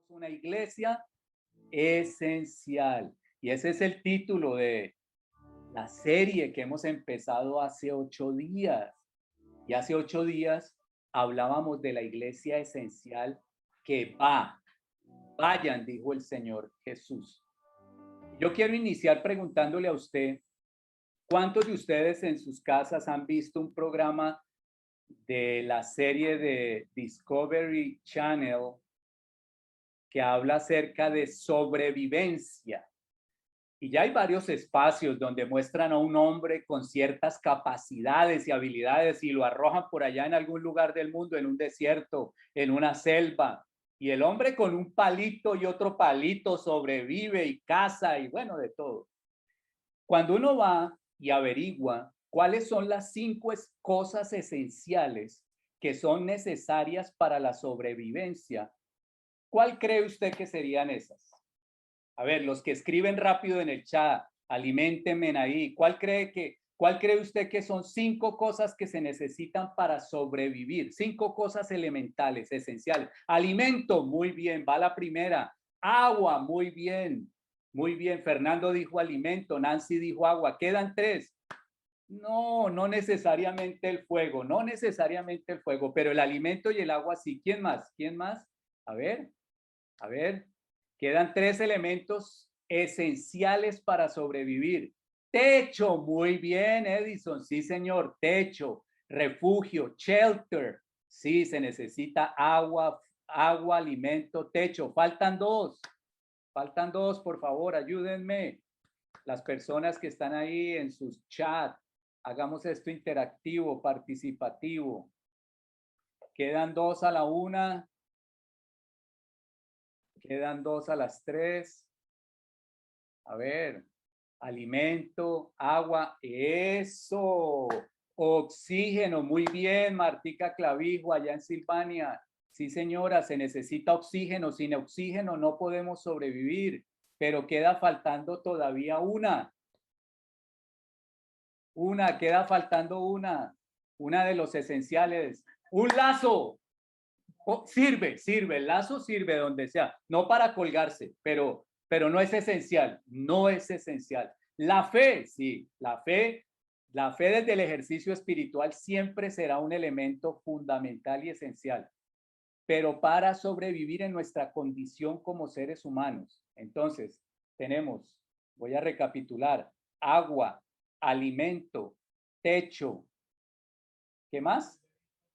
Una iglesia esencial. Y ese es el título de la serie que hemos empezado hace 8 días. Y hace 8 días hablábamos de la iglesia esencial que vayan, dijo el Señor Jesús. Yo quiero iniciar preguntándole a usted, ¿cuántos de ustedes en sus casas han visto un programa de la serie de Discovery Channel que habla acerca de sobrevivencia? Y ya hay varios espacios donde muestran a un hombre con ciertas capacidades y habilidades y lo arrojan por allá en algún lugar del mundo, en un desierto, en una selva. Y el hombre con un palito y otro palito sobrevive y caza y bueno, de todo. Cuando uno va y averigua cuáles son las 5 cosas esenciales que son necesarias para la sobrevivencia, ¿cuál cree usted que serían esas? A ver, los que escriben rápido en el chat, aliméntenme ahí. ¿Cuál cree usted que son 5 cosas que se necesitan para sobrevivir? 5 cosas elementales, esenciales. Alimento, muy bien, va la primera. Agua, muy bien. Muy bien, Fernando dijo alimento, Nancy dijo agua. Quedan 3. No, no necesariamente el fuego, no necesariamente el fuego, pero el alimento y el agua sí. ¿Quién más? ¿Quién más? A ver. A ver, quedan 3 elementos esenciales para sobrevivir. Techo, muy bien, Edison, sí, señor, techo, refugio, shelter, sí, se necesita agua, alimento, techo. Faltan dos, por favor, ayúdenme. Las personas que están ahí en sus chats, hagamos esto interactivo, participativo. Quedan 2 a la 1. Quedan 2 a las 3. A ver, alimento, agua, eso. Oxígeno, muy bien, Martica Clavijo, allá en Silvania. Sí, señora, se necesita oxígeno. Sin oxígeno no podemos sobrevivir, pero queda faltando todavía una. Queda faltando una de los esenciales. Un lazo. Sirve, el lazo sirve donde sea, no para colgarse, pero no es esencial, no es esencial. La fe, sí, la fe desde el ejercicio espiritual siempre será un elemento fundamental y esencial, pero para sobrevivir en nuestra condición como seres humanos. Entonces, tenemos, voy a recapitular, agua, alimento, techo, ¿qué más?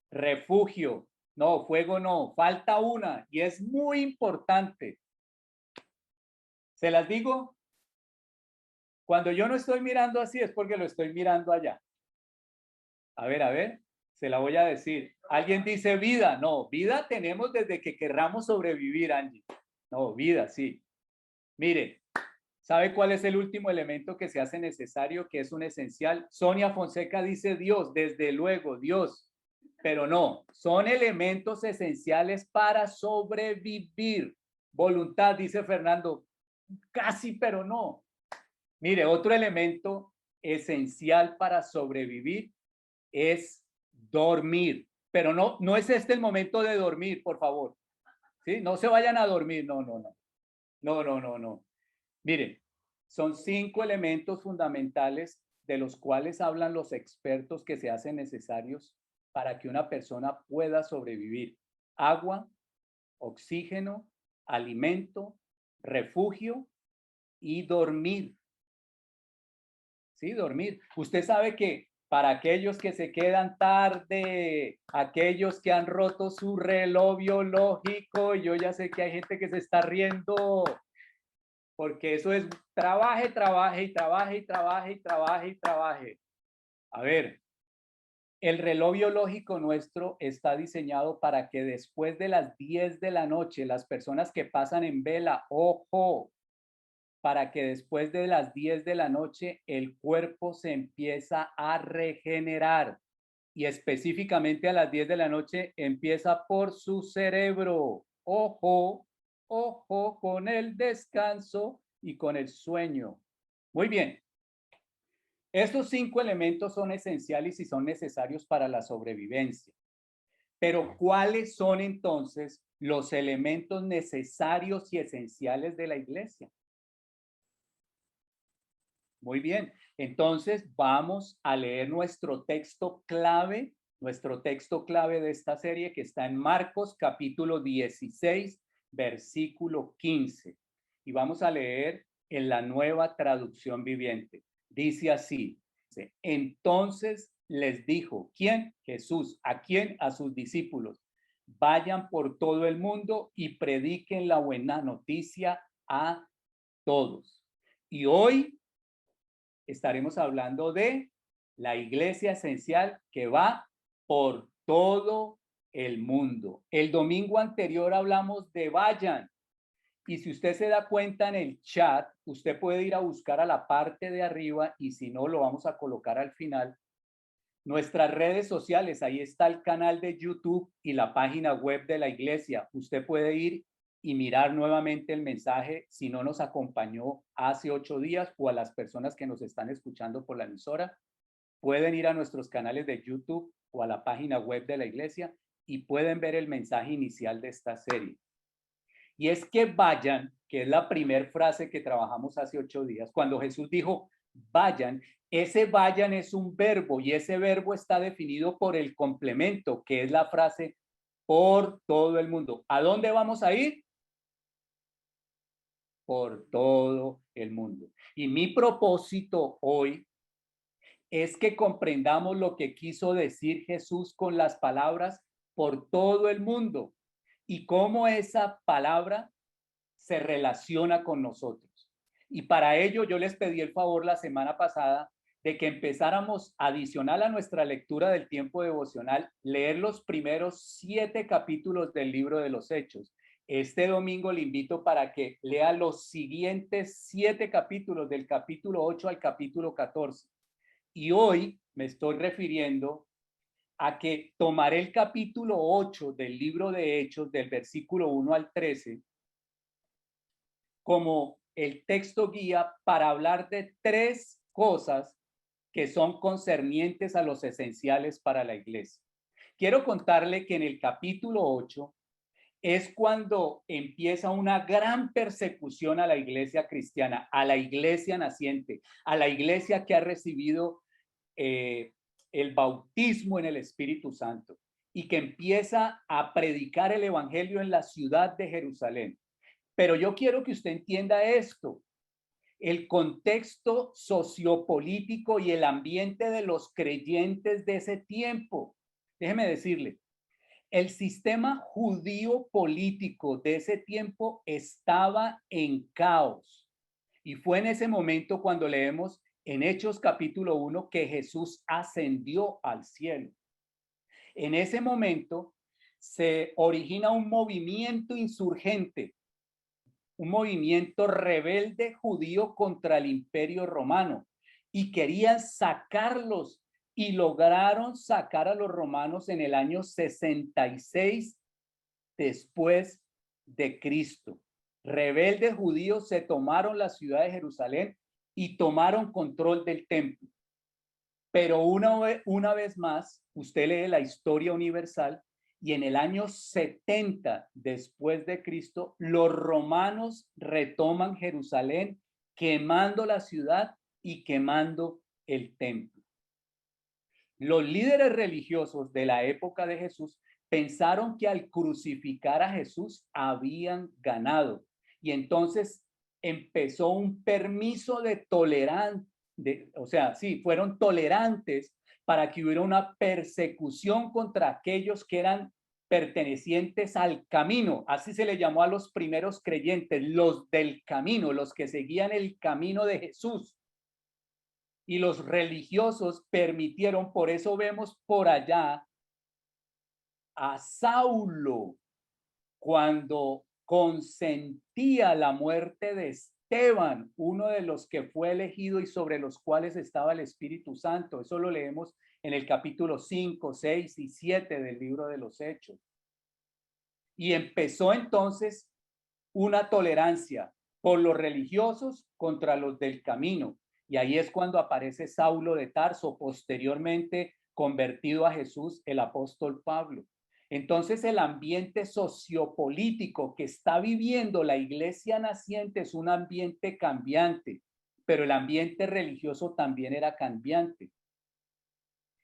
Refugio. No, fuego no, falta una y es muy importante. ¿Se las digo? Cuando yo no estoy mirando así es porque lo estoy mirando allá. A ver, se la voy a decir. Alguien dice vida. No, vida tenemos desde que querramos sobrevivir, Angie. No, vida, sí. Mire, ¿sabe cuál es el último elemento que se hace necesario, que es un esencial? Sonia Fonseca dice Dios, desde luego, Dios. Pero no, son elementos esenciales para sobrevivir. Voluntad, dice Fernando, casi, pero no. Mire, otro elemento esencial para sobrevivir es dormir, pero no es este el momento de dormir, por favor. ¿Sí? No se vayan a dormir, no. Mire, son 5 elementos fundamentales de los cuales hablan los expertos que se hacen necesarios para que una persona pueda sobrevivir. Agua, oxígeno, alimento, refugio y dormir. Sí, dormir. Usted sabe que para aquellos que se quedan tarde, aquellos que han roto su reloj biológico, yo ya sé que hay gente que se está riendo, porque eso es trabaje. A ver, el reloj biológico nuestro está diseñado para que después de las 10 de la noche, las personas que pasan en vela, ojo, para que después de las 10 de la noche el cuerpo se empieza a regenerar y específicamente a las 10 de la noche empieza por su cerebro. Ojo, ojo con el descanso y con el sueño. Muy bien. Estos 5 elementos son esenciales y son necesarios para la sobrevivencia. Pero ¿cuáles son entonces los elementos necesarios y esenciales de la iglesia? Muy bien, entonces vamos a leer nuestro texto clave de esta serie que está en Marcos capítulo 16, versículo 15. Y vamos a leer en la Nueva Traducción Viviente. Dice así: entonces les dijo, ¿quién? Jesús. ¿A quién? A sus discípulos. Vayan por todo el mundo y prediquen la buena noticia a todos. Y hoy estaremos hablando de la iglesia esencial que va por todo el mundo. El domingo anterior hablamos de vayan. Y si usted se da cuenta en el chat, usted puede ir a buscar a la parte de arriba y si no, lo vamos a colocar al final. Nuestras redes sociales, ahí está el canal de YouTube y la página web de la iglesia. Usted puede ir y mirar nuevamente el mensaje si no nos acompañó hace 8 días o a las personas que nos están escuchando por la emisora. Pueden ir a nuestros canales de YouTube o a la página web de la iglesia y pueden ver el mensaje inicial de esta serie. Y es que vayan, que es la primera frase que trabajamos hace 8 días, cuando Jesús dijo vayan, ese vayan es un verbo y ese verbo está definido por el complemento, que es la frase por todo el mundo. ¿A dónde vamos a ir? Por todo el mundo. Y mi propósito hoy es que comprendamos lo que quiso decir Jesús con las palabras por todo el mundo y cómo esa palabra se relaciona con nosotros. Y para ello yo les pedí el favor la semana pasada de que empezáramos adicional a nuestra lectura del tiempo devocional, leer los primeros 7 capítulos del libro de los Hechos. Este domingo le invito para que lea los siguientes 7 capítulos, del capítulo 8 al capítulo 14. Y hoy me estoy refiriendo a que tomaré el capítulo 8 del libro de Hechos, del versículo 1 al 13, como el texto guía para hablar de 3 cosas que son concernientes a los esenciales para la iglesia. Quiero contarle que en el capítulo 8 es cuando empieza una gran persecución a la iglesia cristiana, a la iglesia naciente, a la iglesia que ha recibido el bautismo en el Espíritu Santo y que empieza a predicar el evangelio en la ciudad de Jerusalén. Pero yo quiero que usted entienda esto: el contexto sociopolítico y el ambiente de los creyentes de ese tiempo. Déjeme decirle, el sistema judío político de ese tiempo estaba en caos. Y fue en ese momento cuando leemos en Hechos capítulo 1 que Jesús ascendió al cielo. En ese momento se origina un movimiento insurgente, un movimiento rebelde judío contra el Imperio Romano y querían sacarlos y lograron sacar a los romanos en el año 66 después de Cristo. Rebeldes judíos se tomaron la ciudad de Jerusalén y tomaron control del templo. Pero una vez más, usted lee la historia universal y en el año 70 después de Cristo, los romanos retoman Jerusalén, quemando la ciudad y quemando el templo. Los líderes religiosos de la época de Jesús pensaron que al crucificar a Jesús habían ganado. Y entonces empezó un permiso de tolerancia, o sea, sí, fueron tolerantes para que hubiera una persecución contra aquellos que eran pertenecientes al camino. Así se le llamó a los primeros creyentes, los del camino, los que seguían el camino de Jesús. Y los religiosos permitieron, por eso vemos por allá a Saulo cuando consentía la muerte de Esteban, uno de los que fue elegido y sobre los cuales estaba el Espíritu Santo. Eso lo leemos en el capítulo 5, 6 y 7 del libro de los Hechos. Y empezó entonces una tolerancia por los religiosos contra los del camino. Y ahí es cuando aparece Saulo de Tarso, posteriormente convertido a Jesús, el apóstol Pablo. Entonces el ambiente sociopolítico que está viviendo la iglesia naciente es un ambiente cambiante, pero el ambiente religioso también era cambiante.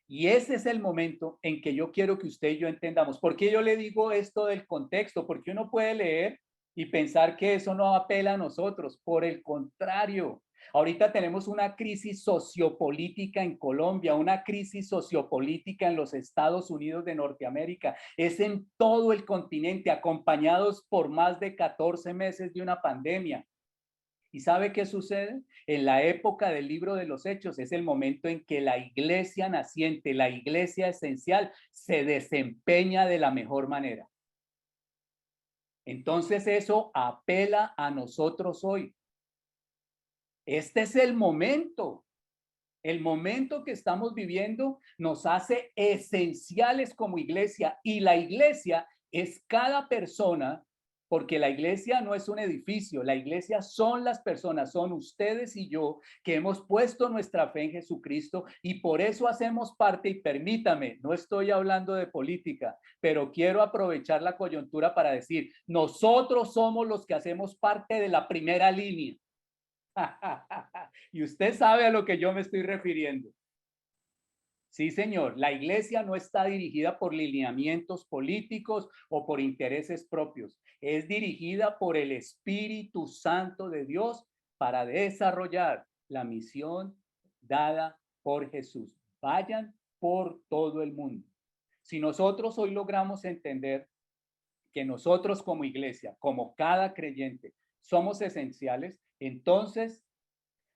Y ese es el momento en que yo quiero que usted y yo entendamos. ¿Por qué yo le digo esto del contexto? Porque uno puede leer y pensar que eso no apela a nosotros. Por el contrario, ahorita tenemos una crisis sociopolítica en Colombia, una crisis sociopolítica en los Estados Unidos de Norteamérica. Es en todo el continente, acompañados por más de 14 meses de una pandemia. ¿Y sabe qué sucede? En la época del libro de los Hechos es el momento en que la iglesia naciente, la iglesia esencial, se desempeña de la mejor manera. Entonces eso apela a nosotros hoy. Este es el momento. El momento que estamos viviendo nos hace esenciales como iglesia, y la iglesia es cada persona, porque la iglesia no es un edificio, la iglesia son las personas, son ustedes y yo que hemos puesto nuestra fe en Jesucristo, y por eso hacemos parte. Y permítame, no estoy hablando de política, pero quiero aprovechar la coyuntura para decir, nosotros somos los que hacemos parte de la primera línea. Y usted sabe a lo que yo me estoy refiriendo. Sí, señor, la iglesia no está dirigida por lineamientos políticos o por intereses propios. Es dirigida por el Espíritu Santo de Dios para desarrollar la misión dada por Jesús. Vayan por todo el mundo. Si nosotros hoy logramos entender que nosotros como iglesia, como cada creyente, somos esenciales, entonces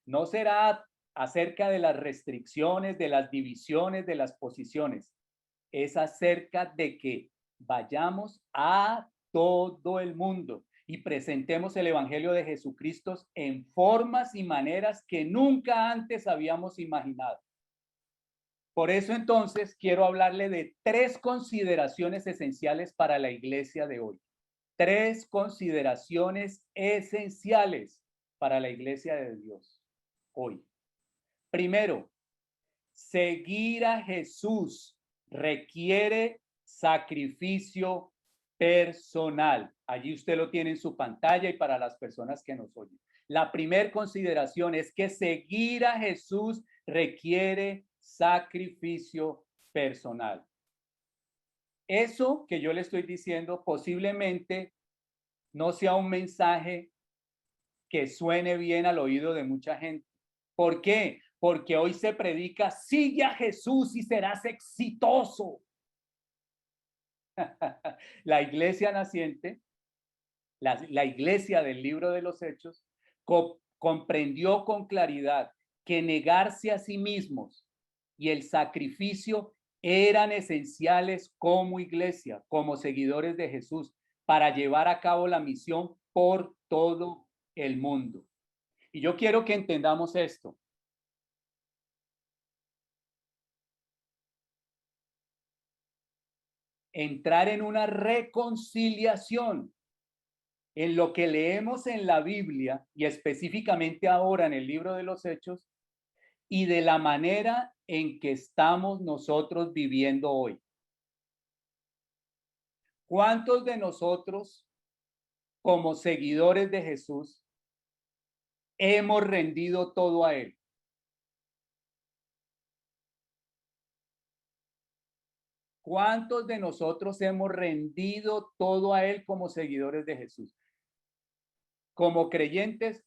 no será acerca de las restricciones, de las divisiones, de las posiciones. Es acerca de que vayamos a todo el mundo y presentemos el Evangelio de Jesucristo en formas y maneras que nunca antes habíamos imaginado. Por eso entonces quiero hablarle de 3 consideraciones esenciales para la iglesia de hoy. 3 consideraciones esenciales para la iglesia de Dios hoy. Primero, seguir a Jesús requiere sacrificio personal. Allí usted lo tiene en su pantalla y para las personas que nos oyen. La primera consideración es que seguir a Jesús requiere sacrificio personal. Eso que yo le estoy diciendo posiblemente no sea un mensaje que suene bien al oído de mucha gente. ¿Por qué? Porque hoy se predica, sigue a Jesús y serás exitoso. La iglesia naciente, la iglesia del libro de los Hechos, comprendió con claridad que negarse a sí mismos y el sacrificio eran esenciales como iglesia, como seguidores de Jesús, para llevar a cabo la misión por todo el mundo. Y yo quiero que entendamos esto. Entrar en una reconciliación en lo que leemos en la Biblia y específicamente ahora en el libro de los Hechos y de la manera en que estamos nosotros viviendo hoy. ¿Cuántos de nosotros, como seguidores de Jesús, hemos rendido todo a Él? ¿Cuántos de nosotros hemos rendido todo a Él como seguidores de Jesús? Como creyentes,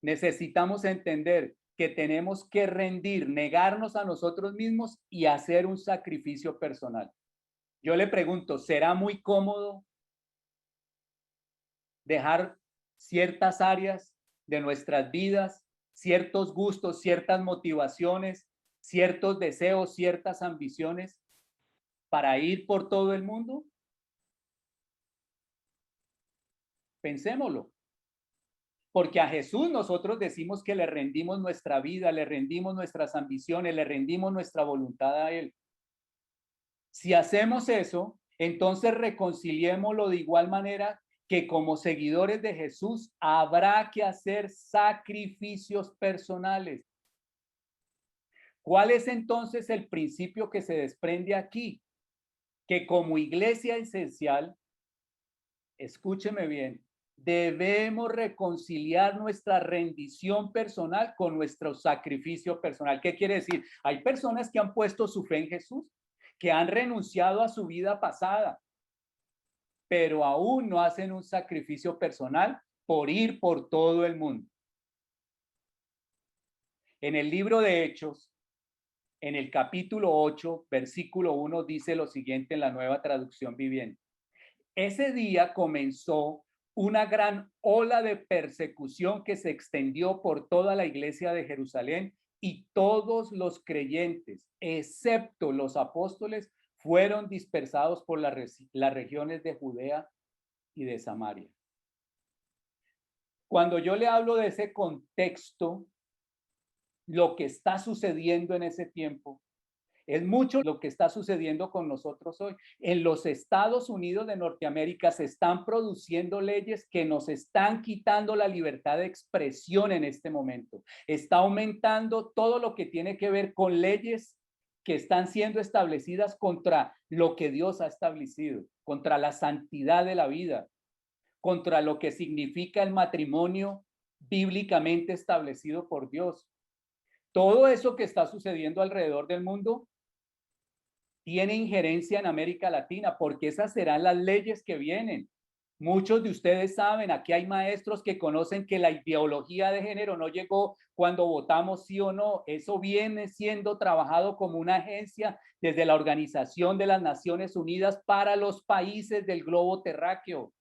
necesitamos entender que tenemos que rendir, negarnos a nosotros mismos y hacer un sacrificio personal. Yo le pregunto, ¿será muy cómodo dejar ciertas áreas de nuestras vidas, ciertos gustos, ciertas motivaciones, ciertos deseos, ciertas ambiciones para ir por todo el mundo? Pensémoslo. Porque a Jesús nosotros decimos que le rendimos nuestra vida, le rendimos nuestras ambiciones, le rendimos nuestra voluntad a Él. Si hacemos eso, entonces reconciliémoslo de igual manera que como seguidores de Jesús habrá que hacer sacrificios personales. ¿Cuál es entonces el principio que se desprende aquí? que como iglesia esencial, escúcheme bien, debemos reconciliar nuestra rendición personal con nuestro sacrificio personal. ¿Qué quiere decir? Hay personas que han puesto su fe en Jesús, que han renunciado a su vida pasada, pero aún no hacen un sacrificio personal por ir por todo el mundo. En el libro de Hechos, en el capítulo 8, versículo 1, dice lo siguiente en la Nueva Traducción Viviente. Ese día comenzó una gran ola de persecución que se extendió por toda la iglesia de Jerusalén y todos los creyentes, excepto los apóstoles, fueron dispersados por las regiones de Judea y de Samaria. Cuando yo le hablo de ese contexto, lo que está sucediendo en ese tiempo, es mucho lo que está sucediendo con nosotros hoy. En los Estados Unidos de Norteamérica se están produciendo leyes que nos están quitando la libertad de expresión en este momento. Está aumentando todo lo que tiene que ver con leyes que están siendo establecidas contra lo que Dios ha establecido, contra la santidad de la vida, contra lo que significa el matrimonio bíblicamente establecido por Dios. Todo eso que está sucediendo alrededor del mundo tiene injerencia en América Latina, porque esas serán las leyes que vienen. Muchos de ustedes saben, aquí hay maestros que conocen que la ideología de género no llegó cuando votamos sí o no. Eso viene siendo trabajado como una agencia desde la Organización de las Naciones Unidas para los países del globo terráqueo.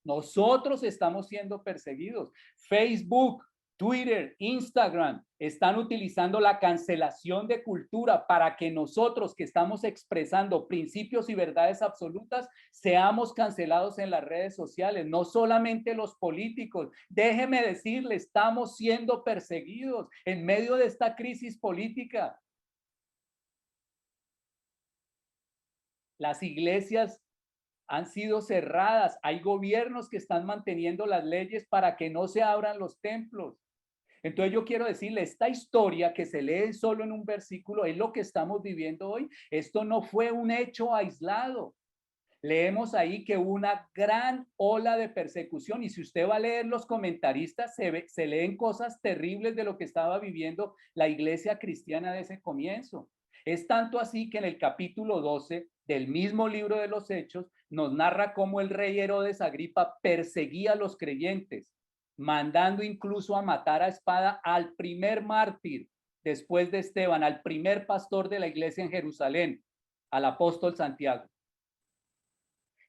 Nosotros estamos siendo perseguidos. Facebook, Twitter, Instagram están utilizando la cancelación de cultura para que nosotros que estamos expresando principios y verdades absolutas seamos cancelados en las redes sociales, no solamente los políticos. Déjeme decirle, estamos siendo perseguidos en medio de esta crisis política. Las iglesias han sido cerradas. Hay gobiernos que están manteniendo las leyes para que no se abran los templos. Entonces yo quiero decirle, esta historia que se lee solo en un versículo es lo que estamos viviendo hoy. Esto no fue un hecho aislado. Leemos ahí que hubo una gran ola de persecución y si usted va a leer los comentaristas, se leen cosas terribles de lo que estaba viviendo la iglesia cristiana de ese comienzo. Es tanto así que en el capítulo 12 del mismo libro de los Hechos nos narra cómo el rey Herodes Agripa perseguía a los creyentes, mandando incluso a matar a espada al primer mártir después de Esteban, al primer pastor de la iglesia en Jerusalén, al apóstol Santiago.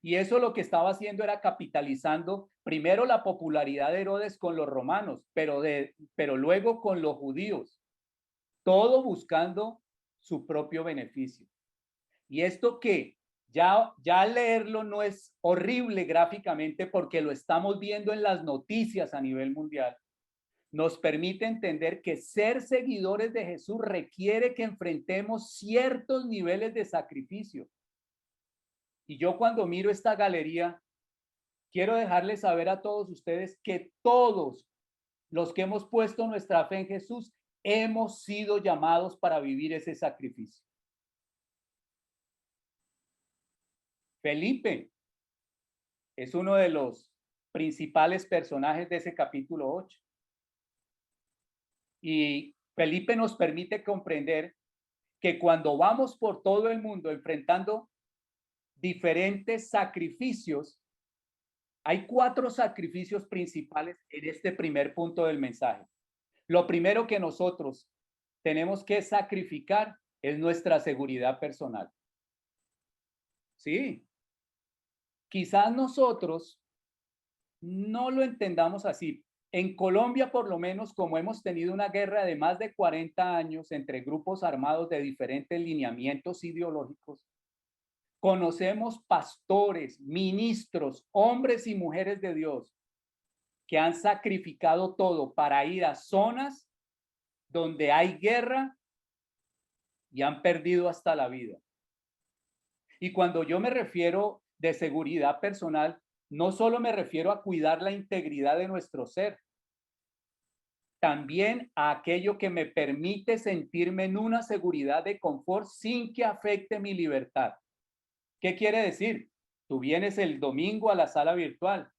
Y eso lo que estaba haciendo era capitalizando primero la popularidad de Herodes con los romanos, pero luego con los judíos, todo buscando su propio beneficio. Y esto que ya al leerlo no es horrible gráficamente porque lo estamos viendo en las noticias a nivel mundial, nos permite entender que ser seguidores de Jesús requiere que enfrentemos ciertos niveles de sacrificio. Y yo cuando miro esta galería, quiero dejarles saber a todos ustedes que todos los que hemos puesto nuestra fe en Jesús hemos sido llamados para vivir ese sacrificio. Felipe es uno de los principales personajes de ese capítulo 8. Y Felipe nos permite comprender que cuando vamos por todo el mundo enfrentando diferentes sacrificios, hay 4 sacrificios principales en este primer punto del mensaje. Lo primero que nosotros tenemos que sacrificar es nuestra seguridad personal. Sí, quizás nosotros no lo entendamos así. En Colombia, por lo menos, como hemos tenido una guerra de más de 40 años entre grupos armados de diferentes lineamientos ideológicos, conocemos pastores, ministros, hombres y mujeres de Dios que han sacrificado todo para ir a zonas donde hay guerra y han perdido hasta la vida. Y cuando yo me refiero de seguridad personal, no solo me refiero a cuidar la integridad de nuestro ser, también a aquello que me permite sentirme en una seguridad de confort sin que afecte mi libertad. ¿Qué quiere decir? Tú vienes el domingo a la sala virtual,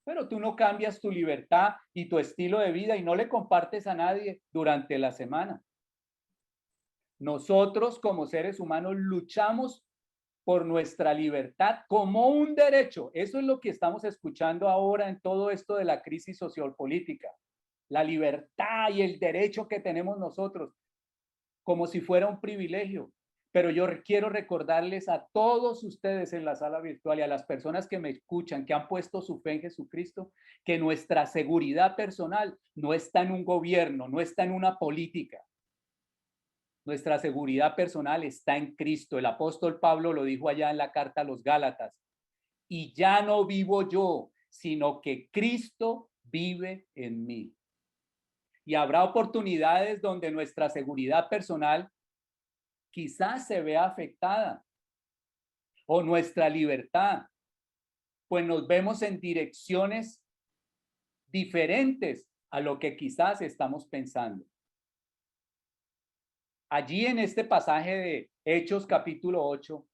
pero tú no cambias tu libertad y tu estilo de vida y no le compartes a nadie durante la semana. Nosotros como seres humanos luchamos por nuestra libertad como un derecho. Eso es lo que estamos escuchando ahora en todo esto de la crisis sociopolítica. La libertad y el derecho que tenemos nosotros, como si fuera un privilegio. Pero yo quiero recordarles a todos ustedes en la sala virtual y a las personas que me escuchan, que han puesto su fe en Jesucristo, que nuestra seguridad personal no está en un gobierno, no está en una política. Nuestra seguridad personal está en Cristo. El apóstol Pablo lo dijo allá en la carta a los Gálatas. Y ya no vivo yo, sino que Cristo vive en mí. Y habrá oportunidades donde nuestra seguridad personal quizás se vea afectada o nuestra libertad, pues nos vemos en direcciones diferentes a lo que quizás estamos pensando. Allí en este pasaje de Hechos capítulo 8,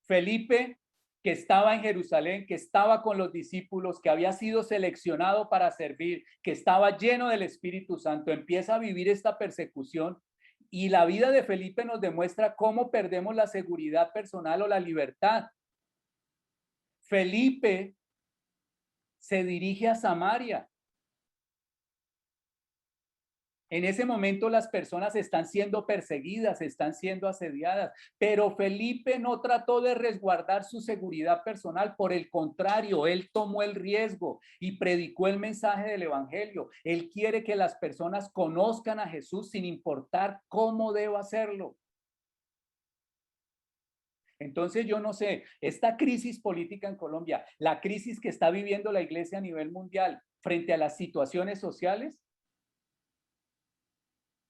Felipe, que estaba en Jerusalén, que estaba con los discípulos, que había sido seleccionado para servir, que estaba lleno del Espíritu Santo, empieza a vivir esta persecución. Y la vida de Felipe nos demuestra cómo perdemos la seguridad personal o la libertad. Felipe se dirige a Samaria. En ese momento las personas están siendo perseguidas, están siendo asediadas, pero Felipe no trató de resguardar su seguridad personal, por el contrario, él tomó el riesgo y predicó el mensaje del evangelio. Él quiere que las personas conozcan a Jesús sin importar cómo deba hacerlo. Entonces yo no sé, esta crisis política en Colombia, la crisis que está viviendo la iglesia a nivel mundial frente a las situaciones sociales,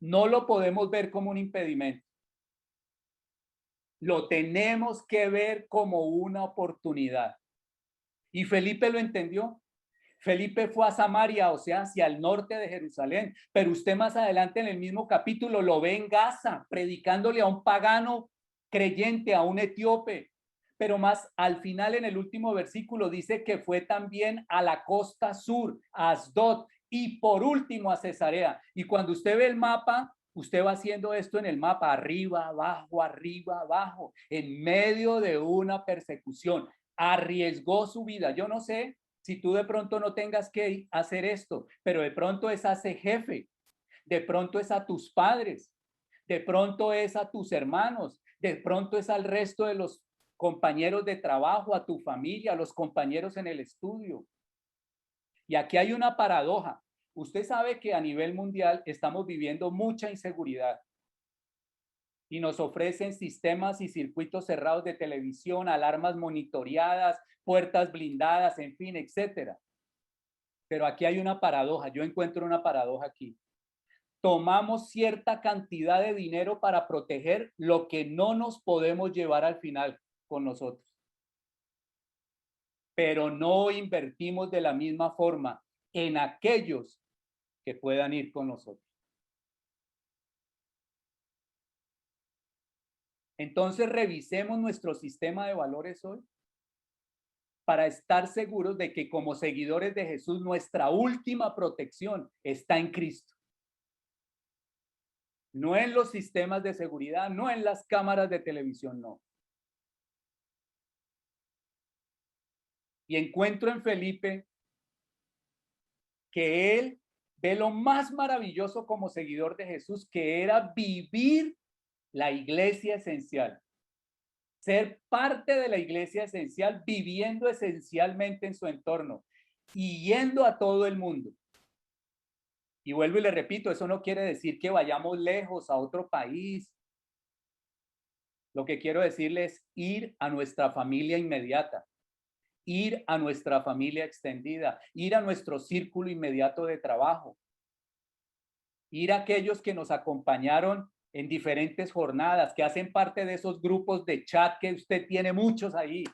no lo podemos ver como un impedimento. Lo tenemos que ver como una oportunidad. Y Felipe lo entendió. Felipe fue a Samaria, o sea, hacia el norte de Jerusalén, pero usted más adelante en el mismo capítulo lo ve en Gaza, predicándole a un pagano creyente, a un etíope. Pero más al final, en el último versículo, dice que fue también a la costa sur, a Asdod, y por último a Cesarea. Y cuando usted ve el mapa, usted va haciendo esto en el mapa, arriba, abajo, en medio de una persecución. Arriesgó su vida. Yo no sé si tú de pronto no tengas que hacer esto, pero de pronto es a ese jefe, de pronto es a tus padres, de pronto es a tus hermanos, de pronto es al resto de los compañeros de trabajo, a tu familia, a los compañeros en el estudio. Y aquí hay una paradoja. Usted sabe que a nivel mundial estamos viviendo mucha inseguridad y nos ofrecen sistemas y circuitos cerrados de televisión, alarmas monitoreadas, puertas blindadas, en fin, etcétera. Pero aquí hay una paradoja, yo encuentro una paradoja aquí. Tomamos cierta cantidad de dinero para proteger lo que no nos podemos llevar al final con nosotros, pero no invertimos de la misma forma en aquellos que puedan ir con nosotros. Entonces revisemos nuestro sistema de valores hoy para estar seguros de que como seguidores de Jesús nuestra última protección está en Cristo. No en los sistemas de seguridad, no en las cámaras de televisión, no. Y encuentro en Felipe que él ve lo más maravilloso como seguidor de Jesús, que era vivir la iglesia esencial. Ser parte de la iglesia esencial, viviendo esencialmente en su entorno y yendo a todo el mundo. Y vuelvo y le repito, eso no quiere decir que vayamos lejos a otro país. Lo que quiero decirle es ir a nuestra familia inmediata, ir a nuestra familia extendida, ir a nuestro círculo inmediato de trabajo, ir a aquellos que nos acompañaron en diferentes jornadas, que hacen parte de esos grupos de chat que usted tiene muchos ahí.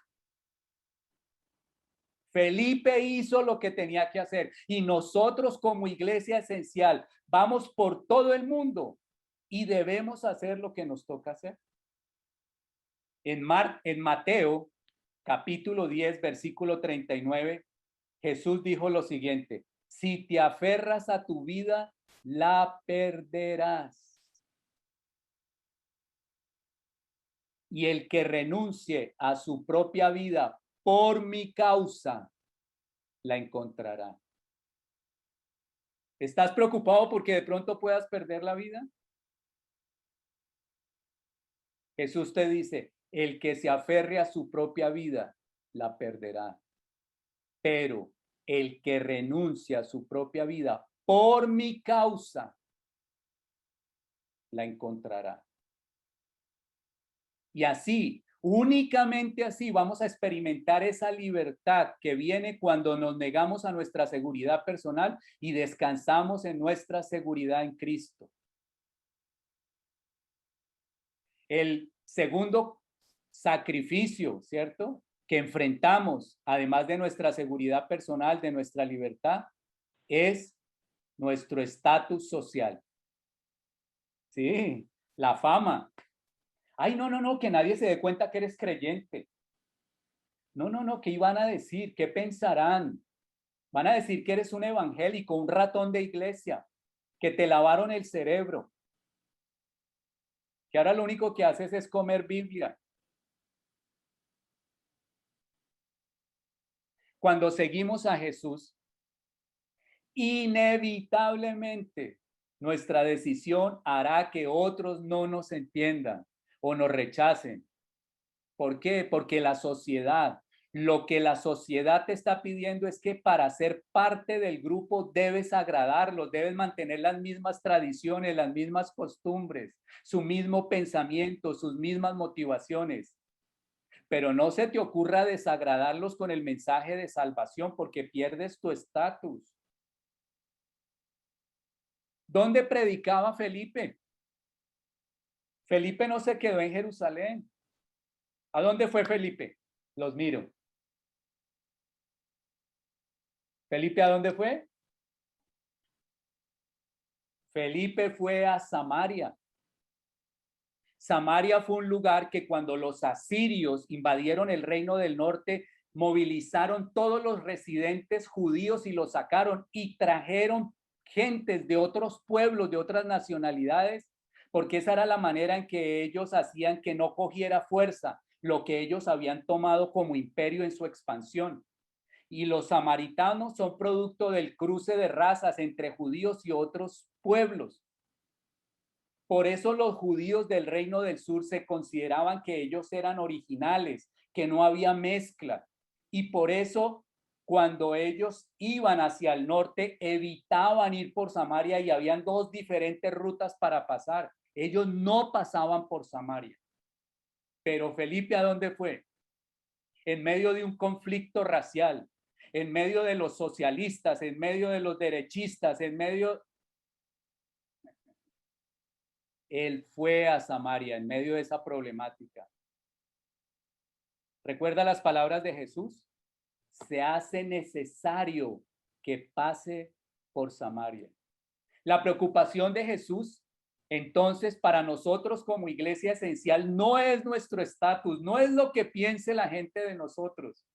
Felipe hizo lo que tenía que hacer y nosotros como iglesia esencial vamos por todo el mundo y debemos hacer lo que nos toca hacer. En Mateo, capítulo 10, versículo 39, Jesús dijo lo siguiente: si te aferras a tu vida, la perderás. Y el que renuncie a su propia vida por mi causa, la encontrará. ¿Estás preocupado porque de pronto puedas perder la vida? Jesús te dice, el que se aferre a su propia vida, la perderá. Pero el que renuncia a su propia vida por mi causa, la encontrará. Y así, únicamente así, vamos a experimentar esa libertad que viene cuando nos negamos a nuestra seguridad personal y descansamos en nuestra seguridad en Cristo. El segundo sacrificio, ¿cierto?, que enfrentamos, además de nuestra seguridad personal, de nuestra libertad, es nuestro estatus social. Sí, la fama. Ay, no, que nadie se dé cuenta que eres creyente. No, ¿qué iban a decir? ¿Qué pensarán? Van a decir que eres un evangélico, un ratón de iglesia, que te lavaron el cerebro, que ahora lo único que haces es comer Biblia. Cuando seguimos a Jesús, inevitablemente nuestra decisión hará que otros no nos entiendan o nos rechacen. ¿Por qué? Porque lo que la sociedad te está pidiendo es que para ser parte del grupo debes agradarlos, debes mantener las mismas tradiciones, las mismas costumbres, su mismo pensamiento, sus mismas motivaciones. Pero no se te ocurra desagradarlos con el mensaje de salvación porque pierdes tu estatus. ¿Dónde predicaba Felipe? Felipe no se quedó en Jerusalén. ¿A dónde fue Felipe? Los miro. ¿Felipe a dónde fue? Felipe fue a Samaria. Samaria fue un lugar que cuando los asirios invadieron el reino del norte, movilizaron todos los residentes judíos y los sacaron y trajeron gentes de otros pueblos, de otras nacionalidades, porque esa era la manera en que ellos hacían que no cogiera fuerza lo que ellos habían tomado como imperio en su expansión. Y los samaritanos son producto del cruce de razas entre judíos y otros pueblos. Por eso los judíos del Reino del Sur se consideraban que ellos eran originales, que no había mezcla. Y por eso cuando ellos iban hacia el norte, evitaban ir por Samaria y habían dos diferentes rutas para pasar. Ellos no pasaban por Samaria. Pero Felipe, ¿a dónde fue? En medio de un conflicto racial, en medio de los socialistas, en medio de los derechistas, en medio... Él fue a Samaria en medio de esa problemática. ¿Recuerda las palabras de Jesús? Se hace necesario que pase por Samaria. La preocupación de Jesús, entonces, para nosotros como iglesia esencial, no es nuestro estatus, no es lo que piense la gente de nosotros.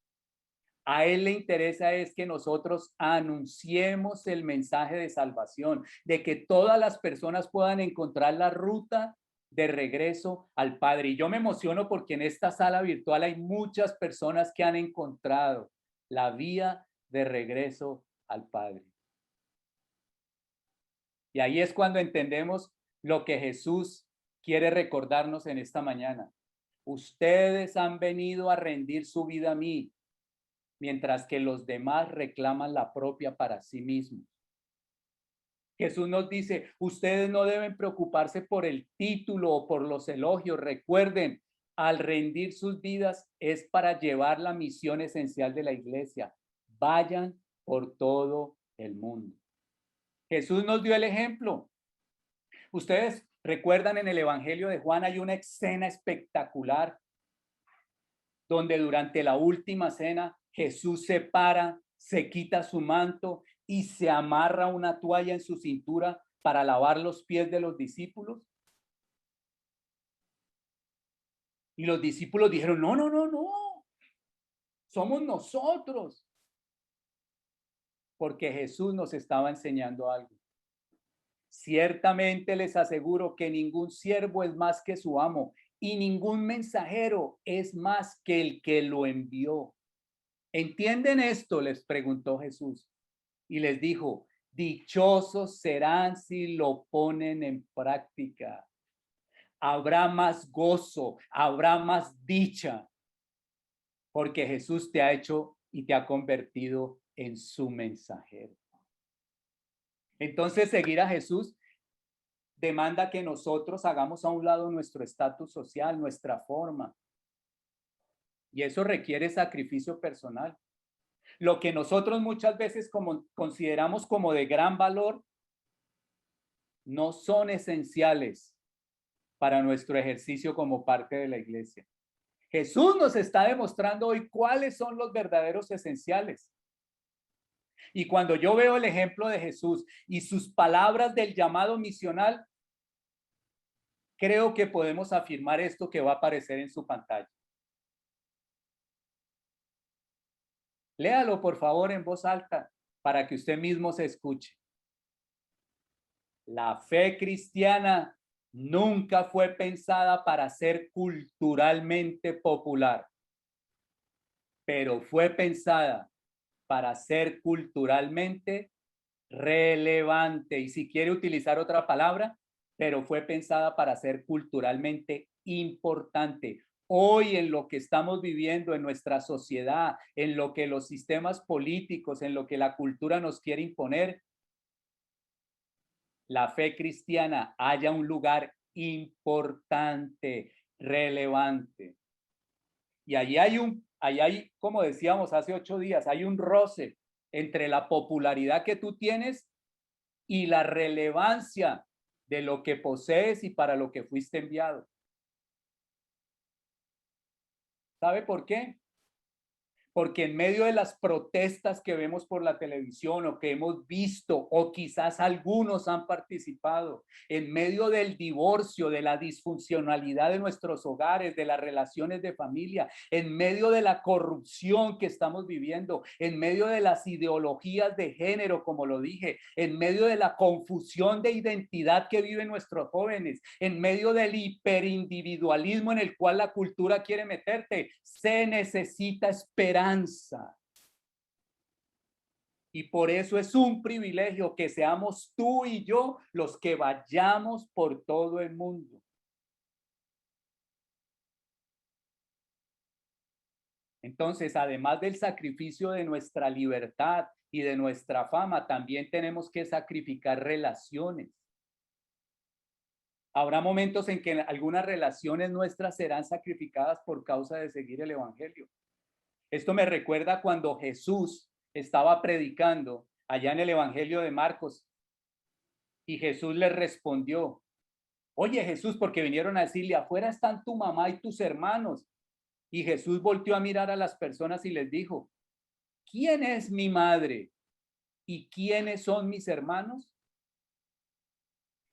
A él le interesa es que nosotros anunciemos el mensaje de salvación, de que todas las personas puedan encontrar la ruta de regreso al Padre. Y yo me emociono porque en esta sala virtual hay muchas personas que han encontrado la vía de regreso al Padre. Y ahí es cuando entendemos lo que Jesús quiere recordarnos en esta mañana. Ustedes han venido a rendir su vida a mí, mientras que los demás reclaman la propia para sí mismos. Jesús nos dice, ustedes no deben preocuparse por el título o por los elogios. Recuerden, al rendir sus vidas es para llevar la misión esencial de la iglesia. Vayan por todo el mundo. Jesús nos dio el ejemplo. Ustedes recuerdan en el Evangelio de Juan hay una escena espectacular donde durante la última cena Jesús se para, se quita su manto y se amarra una toalla en su cintura para lavar los pies de los discípulos. Y los discípulos dijeron, no, no, no, no, somos nosotros. Porque Jesús nos estaba enseñando algo. Ciertamente les aseguro que ningún siervo es más que su amo y ningún mensajero es más que el que lo envió. ¿Entienden esto?, les preguntó Jesús. Y les dijo, dichosos serán si lo ponen en práctica. Habrá más gozo, habrá más dicha, porque Jesús te ha hecho y te ha convertido en su mensajero. Entonces, seguir a Jesús demanda que nosotros hagamos a un lado nuestro estatus social, nuestra forma. Y eso requiere sacrificio personal. Lo que nosotros muchas veces consideramos como de gran valor, no son esenciales para nuestro ejercicio como parte de la iglesia. Jesús nos está demostrando hoy cuáles son los verdaderos esenciales. Y cuando yo veo el ejemplo de Jesús y sus palabras del llamado misional, creo que podemos afirmar esto que va a aparecer en su pantalla. Léalo, por favor, en voz alta para que usted mismo se escuche. La fe cristiana nunca fue pensada para ser culturalmente popular, pero fue pensada para ser culturalmente relevante. Y si quiere utilizar otra palabra, pero fue pensada para ser culturalmente importante. Hoy, en lo que estamos viviendo en nuestra sociedad, en lo que los sistemas políticos, en lo que la cultura nos quiere imponer, la fe cristiana haya un lugar importante, relevante. Y allí hay, como decíamos hace 8 días, hay un roce entre la popularidad que tú tienes y la relevancia de lo que posees y para lo que fuiste enviado. ¿Sabe por qué? Porque en medio de las protestas que vemos por la televisión o que hemos visto, o quizás algunos han participado, en medio del divorcio, de la disfuncionalidad de nuestros hogares, de las relaciones de familia, en medio de la corrupción que estamos viviendo, en medio de las ideologías de género, como lo dije, en medio de la confusión de identidad que viven nuestros jóvenes, en medio del hiperindividualismo en el cual la cultura quiere meterte, se necesita esperanza. Y por eso es un privilegio que seamos tú y yo los que vayamos por todo el mundo. Entonces, además del sacrificio de nuestra libertad y de nuestra fama, también tenemos que sacrificar relaciones. Habrá momentos en que algunas relaciones nuestras serán sacrificadas por causa de seguir el evangelio. Esto me recuerda cuando Jesús estaba predicando allá en el Evangelio de Marcos y Jesús le respondió, oye Jesús, porque vinieron a decirle, afuera están tu mamá y tus hermanos. Y Jesús volteó a mirar a las personas y les dijo, ¿quién es mi madre y quiénes son mis hermanos?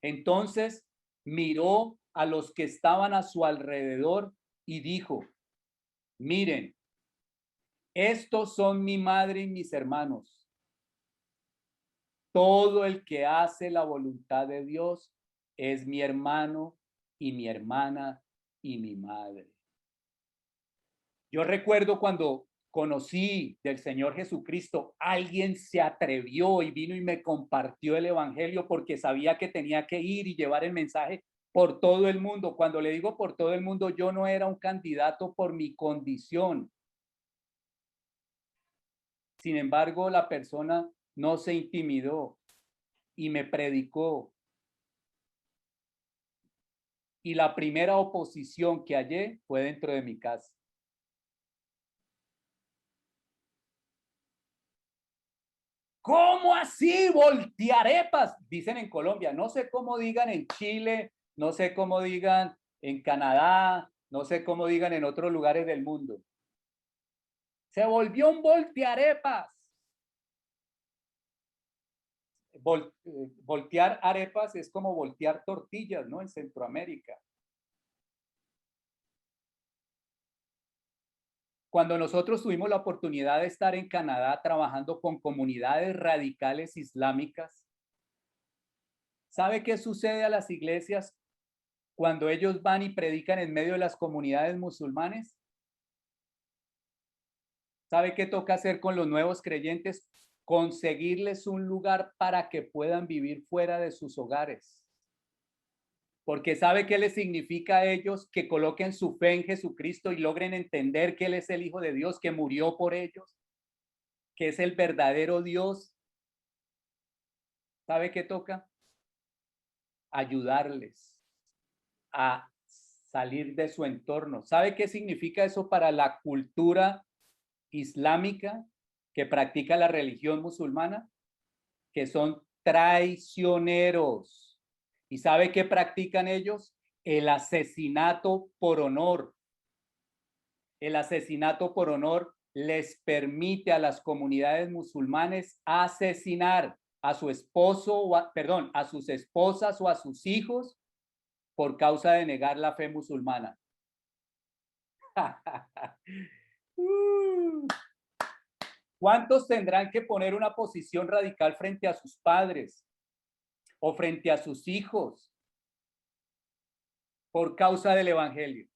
Entonces miró a los que estaban a su alrededor y dijo, miren, estos son mi madre y mis hermanos. Todo el que hace la voluntad de Dios es mi hermano y mi hermana y mi madre. Yo recuerdo cuando conocí del Señor Jesucristo, alguien se atrevió y vino y me compartió el evangelio porque sabía que tenía que ir y llevar el mensaje por todo el mundo. Cuando le digo por todo el mundo, yo no era un candidato por mi condición. Sin embargo, la persona no se intimidó y me predicó. Y la primera oposición que hallé fue dentro de mi casa. ¿Cómo así voltearepas? Dicen en Colombia, no sé cómo digan en Chile, no sé cómo digan en Canadá, no sé cómo digan en otros lugares del mundo. Se volvió un voltearepas. Voltear arepas es como voltear tortillas, ¿no? En Centroamérica. Cuando nosotros tuvimos la oportunidad de estar en Canadá trabajando con comunidades radicales islámicas, ¿sabe qué sucede a las iglesias cuando ellos van y predican en medio de las comunidades musulmanes? ¿Sabe qué toca hacer con los nuevos creyentes? Conseguirles un lugar para que puedan vivir fuera de sus hogares. Porque ¿sabe qué les significa a ellos que coloquen su fe en Jesucristo y logren entender que Él es el Hijo de Dios, que murió por ellos, que es el verdadero Dios? ¿Sabe qué toca? Ayudarles a salir de su entorno. ¿Sabe qué significa eso para la cultura islámica que practica la religión musulmana? Que son traicioneros. ¿Y sabe qué practican ellos? El asesinato por honor. El asesinato por honor les permite a las comunidades musulmanes asesinar a su esposo, a sus esposas o a sus hijos por causa de negar la fe musulmana. ¿Cuántos tendrán que poner una posición radical frente a sus padres o frente a sus hijos por causa del evangelio?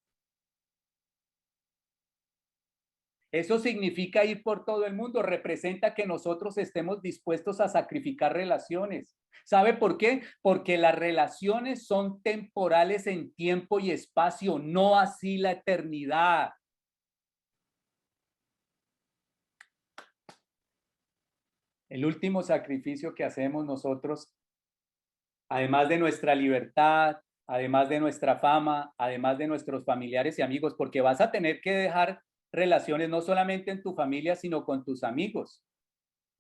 Eso significa ir por todo el mundo, representa que nosotros estemos dispuestos a sacrificar relaciones. ¿Sabe por qué? Porque las relaciones son temporales en tiempo y espacio, no así la eternidad. El último sacrificio que hacemos nosotros, además de nuestra libertad, además de nuestra fama, además de nuestros familiares y amigos, porque vas a tener que dejar relaciones no solamente en tu familia, sino con tus amigos.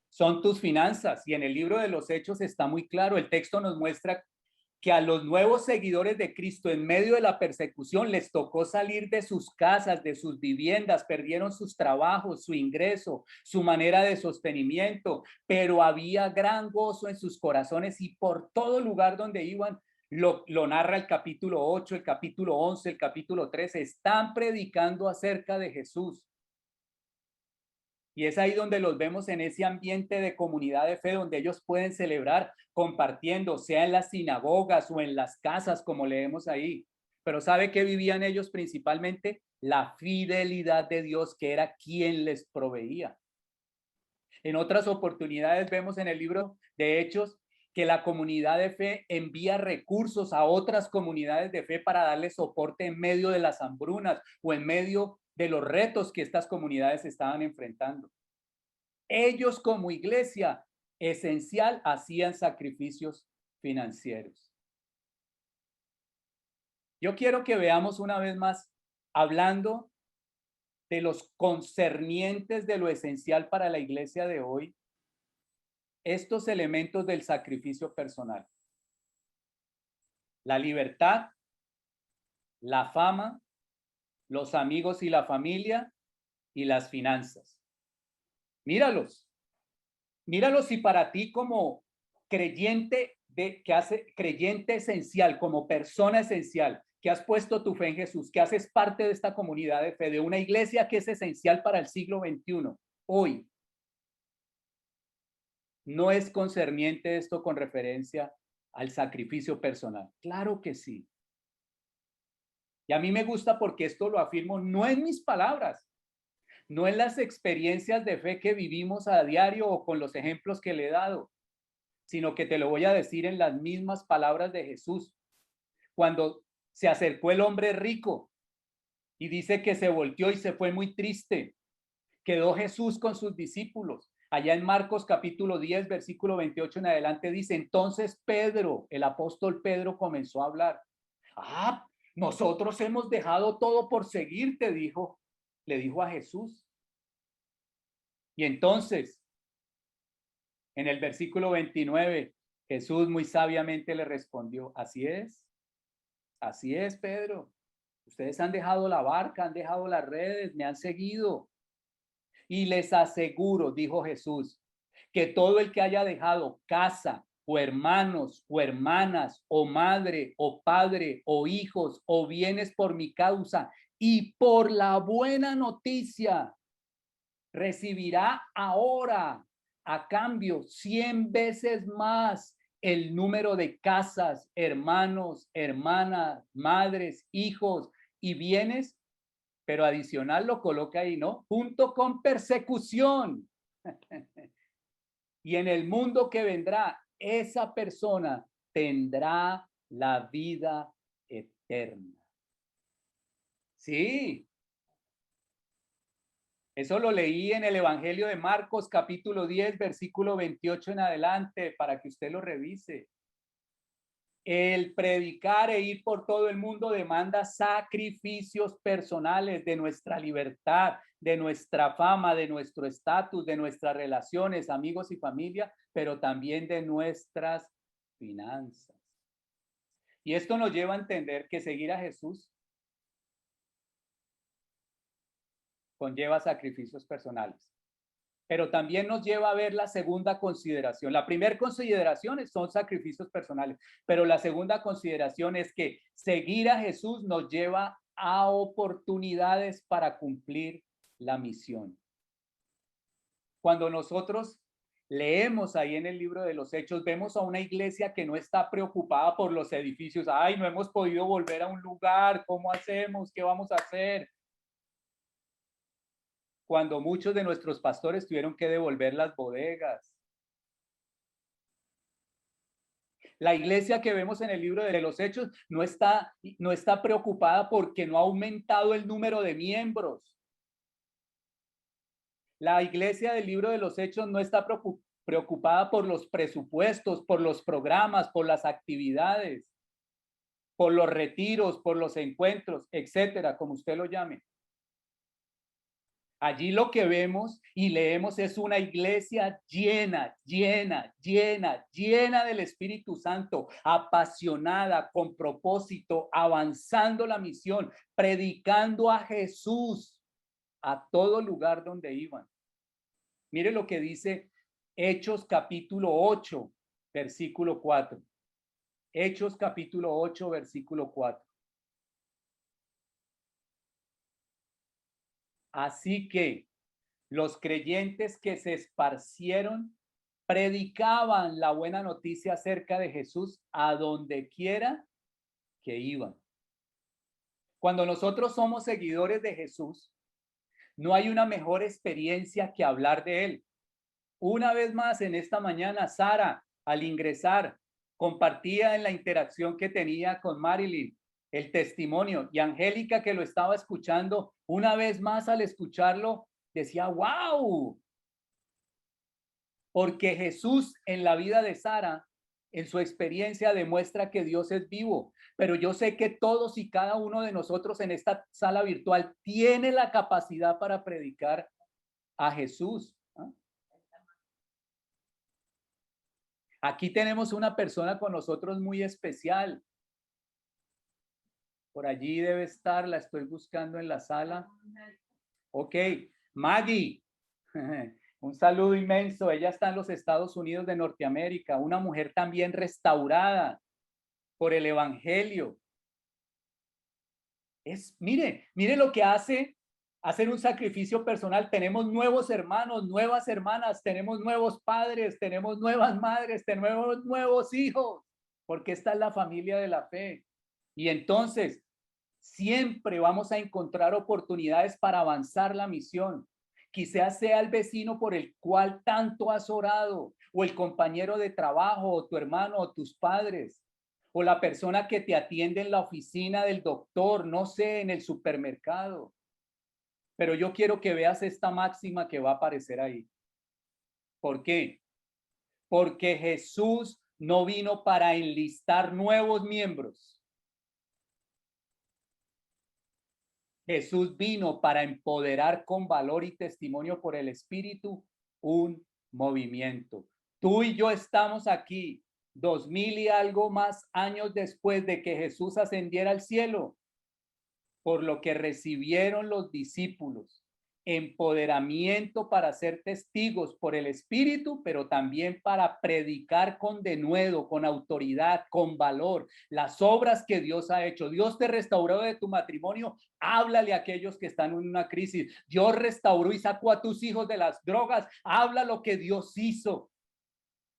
Son tus finanzas. Y en el libro de los Hechos está muy claro, el texto nos muestra que a los nuevos seguidores de Cristo en medio de la persecución les tocó salir de sus casas, de sus viviendas, perdieron sus trabajos, su ingreso, su manera de sostenimiento, pero había gran gozo en sus corazones y por todo lugar donde iban, lo narra el capítulo 8, el capítulo 11, el capítulo 13, están predicando acerca de Jesús. Y es ahí donde los vemos en ese ambiente de comunidad de fe, donde ellos pueden celebrar compartiendo, sea en las sinagogas o en las casas, como leemos ahí. Pero ¿sabe qué vivían ellos principalmente? La fidelidad de Dios, que era quien les proveía. En otras oportunidades vemos en el libro de Hechos que la comunidad de fe envía recursos a otras comunidades de fe para darle soporte en medio de las hambrunas o en medio de los retos que estas comunidades estaban enfrentando. Ellos como iglesia esencial hacían sacrificios financieros. Yo quiero que veamos una vez más, hablando de los concernientes de lo esencial para la iglesia de hoy, estos elementos del sacrificio personal. La libertad, la fama, los amigos y la familia y las finanzas. Míralos. Míralos si para ti como creyente creyente esencial, como persona esencial, que has puesto tu fe en Jesús, que haces parte de esta comunidad de fe, de una iglesia que es esencial para el siglo XXI, hoy, ¿no es concerniente esto con referencia al sacrificio personal? Claro que sí. Y a mí me gusta porque esto lo afirmo no en mis palabras, no en las experiencias de fe que vivimos a diario o con los ejemplos que le he dado, sino que te lo voy a decir en las mismas palabras de Jesús. Cuando se acercó el hombre rico y dice que se volteó y se fue muy triste, quedó Jesús con sus discípulos. Allá en Marcos capítulo 10, versículo 28 en adelante dice, entonces Pedro, el apóstol Pedro comenzó a hablar. Nosotros hemos dejado todo por seguirte, le dijo a Jesús. Y entonces, en el versículo 29, Jesús muy sabiamente le respondió, así es, Pedro. Ustedes han dejado la barca, han dejado las redes, me han seguido. Y les aseguro, dijo Jesús, que todo el que haya dejado casa o hermanos o hermanas o madre o padre o hijos o bienes por mi causa y por la buena noticia, recibirá ahora a cambio 100 veces más el número de casas, hermanos, hermanas, madres, hijos y bienes, pero adicional lo coloca ahí, ¿no? Junto con persecución. Y en el mundo que vendrá, esa persona tendrá la vida eterna. Sí, eso lo leí en el Evangelio de Marcos, capítulo 10, versículo 28 en adelante, para que usted lo revise. El predicar e ir por todo el mundo demanda sacrificios personales de nuestra libertad, de nuestra fama, de nuestro estatus, de nuestras relaciones, amigos y familia, pero también de nuestras finanzas. Y esto nos lleva a entender que seguir a Jesús conlleva sacrificios personales. Pero también nos lleva a ver la segunda consideración. La primera consideración son sacrificios personales, pero la segunda consideración es que seguir a Jesús nos lleva a oportunidades para cumplir la misión. Cuando nosotros leemos ahí en el libro de los Hechos, vemos a una iglesia que no está preocupada por los edificios. Ay, no hemos podido volver a un lugar, ¿cómo hacemos? ¿Qué vamos a hacer? Cuando muchos de nuestros pastores tuvieron que devolver las bodegas. La iglesia que vemos en el libro de los Hechos no está preocupada porque no ha aumentado el número de miembros. La iglesia del libro de los Hechos no está preocupada por los presupuestos, por los programas, por las actividades, por los retiros, por los encuentros, etcétera, como usted lo llame. Allí lo que vemos y leemos es una iglesia llena, llena, llena, llena del Espíritu Santo, apasionada, con propósito, avanzando la misión, predicando a Jesús a todo lugar donde iban. Mire lo que dice Hechos capítulo 8, versículo 4. Hechos capítulo 8, versículo 4. Así que los creyentes que se esparcieron predicaban la buena noticia acerca de Jesús a donde quiera que iban. Cuando nosotros somos seguidores de Jesús, no hay una mejor experiencia que hablar de él. Una vez más en esta mañana, Sara, al ingresar, compartía en la interacción que tenía con Marilyn el testimonio, y Angélica, que lo estaba escuchando, una vez más al escucharlo, decía, wow, porque Jesús en la vida de Sara, en su experiencia, demuestra que Dios es vivo. Pero yo sé que todos y cada uno de nosotros en esta sala virtual tiene la capacidad para predicar a Jesús. ¿Ah? Aquí tenemos una persona con nosotros muy especial. Por allí debe estar, la estoy buscando en la sala. Ok, Maggie. Un saludo inmenso. Ella está en los Estados Unidos de Norteamérica, una mujer también restaurada por el Evangelio. Mire lo que hace hacer un sacrificio personal. Tenemos nuevos hermanos, nuevas hermanas, tenemos nuevos padres, tenemos nuevas madres, tenemos nuevos hijos, porque esta es la familia de la fe. Y entonces, siempre vamos a encontrar oportunidades para avanzar la misión. Quizás sea el vecino por el cual tanto has orado, o el compañero de trabajo, o tu hermano, o tus padres, o la persona que te atiende en la oficina del doctor, no sé, en el supermercado. Pero yo quiero que veas esta máxima que va a aparecer ahí. ¿Por qué? Porque Jesús no vino para enlistar nuevos miembros. Jesús vino para empoderar con valor y testimonio por el Espíritu un movimiento. Tú y yo estamos aquí 2000 y algo más años después de que Jesús ascendiera al cielo, por lo que recibieron los discípulos empoderamiento para ser testigos por el Espíritu, pero también para predicar con denuedo, con autoridad, con valor, las obras que Dios ha hecho. Dios te restauró de tu matrimonio, háblale a aquellos que están en una crisis. Dios restauró y sacó a tus hijos de las drogas, habla lo que Dios hizo.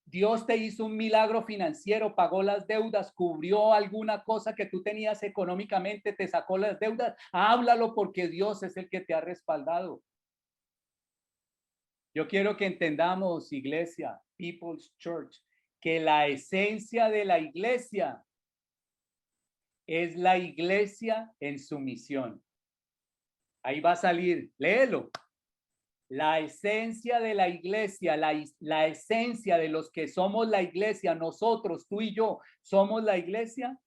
Dios te hizo un milagro financiero, pagó las deudas, cubrió alguna cosa que tú tenías económicamente, te sacó las deudas. Háblalo porque Dios es el que te ha respaldado. Yo quiero que entendamos, iglesia, People's Church, que la esencia de la iglesia es la iglesia en su misión. Ahí va a salir, léelo. La esencia de la iglesia, la esencia de los que somos la iglesia, nosotros, tú y yo, somos la iglesia,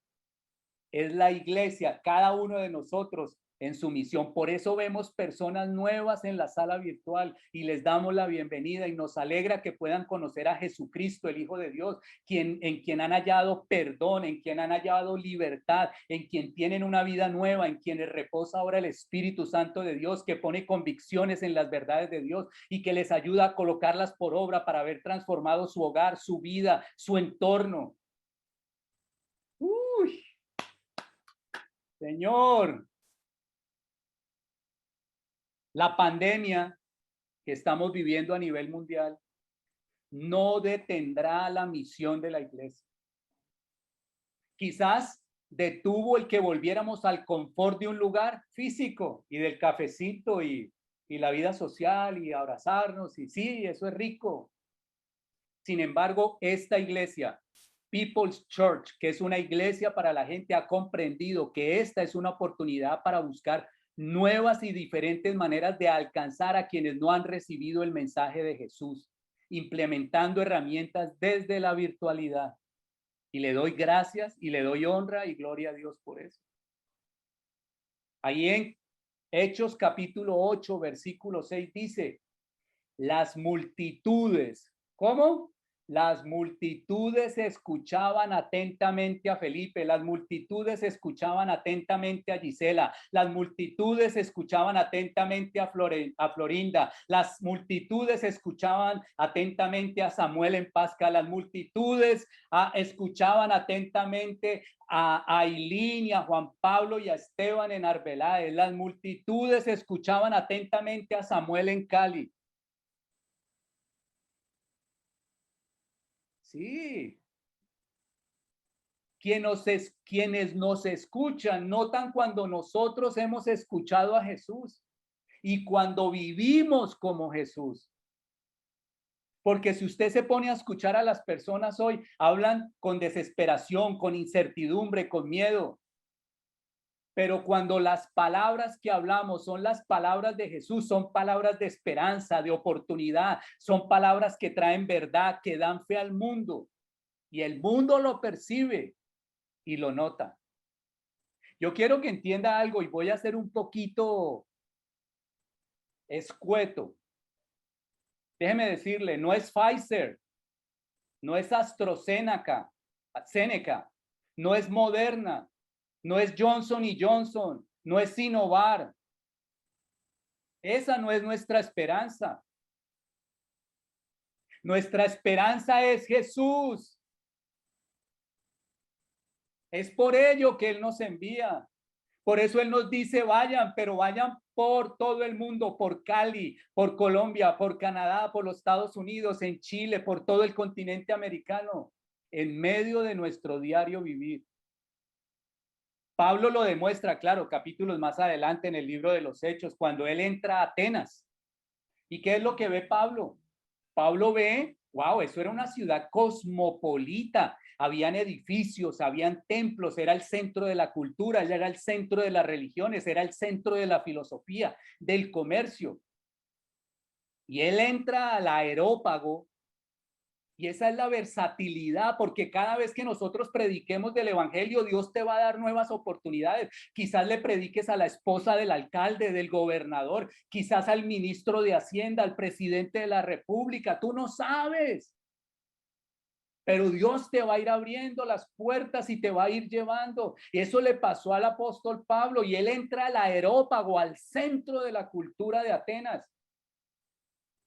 es la iglesia, cada uno de nosotros en su misión. Por eso vemos personas nuevas en la sala virtual y les damos la bienvenida y nos alegra que puedan conocer a Jesucristo, el Hijo de Dios, en quien han hallado perdón, en quien han hallado libertad, en quien tienen una vida nueva, en quienes reposa ahora el Espíritu Santo de Dios, que pone convicciones en las verdades de Dios y que les ayuda a colocarlas por obra para ver transformado su hogar, su vida, su entorno. Uy, Señor. La pandemia que estamos viviendo a nivel mundial no detendrá la misión de la iglesia. Quizás detuvo el que volviéramos al confort de un lugar físico y del cafecito y la vida social y abrazarnos y sí, eso es rico. Sin embargo, esta iglesia, People's Church, que es una iglesia para la gente, ha comprendido que esta es una oportunidad para buscar nuevas y diferentes maneras de alcanzar a quienes no han recibido el mensaje de Jesús, implementando herramientas desde la virtualidad. Y le doy gracias y le doy honra y gloria a Dios por eso. Ahí en Hechos capítulo 8, versículo 6 dice, las multitudes, ¿cómo? Las multitudes escuchaban atentamente a Felipe, las multitudes escuchaban atentamente a Gisela, las multitudes escuchaban atentamente a Florinda, las multitudes escuchaban atentamente a Samuel en Pasca, las multitudes escuchaban atentamente a Ailín y a Juan Pablo y a Esteban en Arbeláez, las multitudes escuchaban atentamente a Samuel en Cali. Sí. Quienes nos escuchan notan cuando nosotros hemos escuchado a Jesús y cuando vivimos como Jesús. Porque si usted se pone a escuchar a las personas hoy, hablan con desesperación, con incertidumbre, con miedo. Pero cuando las palabras que hablamos son las palabras de Jesús, son palabras de esperanza, de oportunidad, son palabras que traen verdad, que dan fe al mundo. Y el mundo lo percibe y lo nota. Yo quiero que entienda algo y voy a ser un poquito escueto. Déjeme decirle, no es Pfizer, no es AstraZeneca, no es Moderna, no es Johnson y Johnson, no es Sinovac. Esa no es nuestra esperanza. Nuestra esperanza es Jesús. Es por ello que Él nos envía. Por eso Él nos dice, vayan, pero vayan por todo el mundo, por Cali, por Colombia, por Canadá, por los Estados Unidos, en Chile, por todo el continente americano, en medio de nuestro diario vivir. Pablo lo demuestra, claro, capítulos más adelante en el libro de los Hechos, cuando él entra a Atenas. ¿Y qué es lo que ve Pablo? Pablo ve, wow, eso era una ciudad cosmopolita, habían edificios, habían templos, era el centro de la cultura, era el centro de las religiones, era el centro de la filosofía, del comercio. Y él entra al Areópago y esa es la versatilidad, porque cada vez que nosotros prediquemos del evangelio, Dios te va a dar nuevas oportunidades. Quizás le prediques a la esposa del alcalde, del gobernador, quizás al ministro de Hacienda, al presidente de la República, tú no sabes. pero Dios te va a ir abriendo las puertas y te va a ir llevando. Y eso le pasó al apóstol Pablo y él entra al Areópago, al centro de la cultura de Atenas.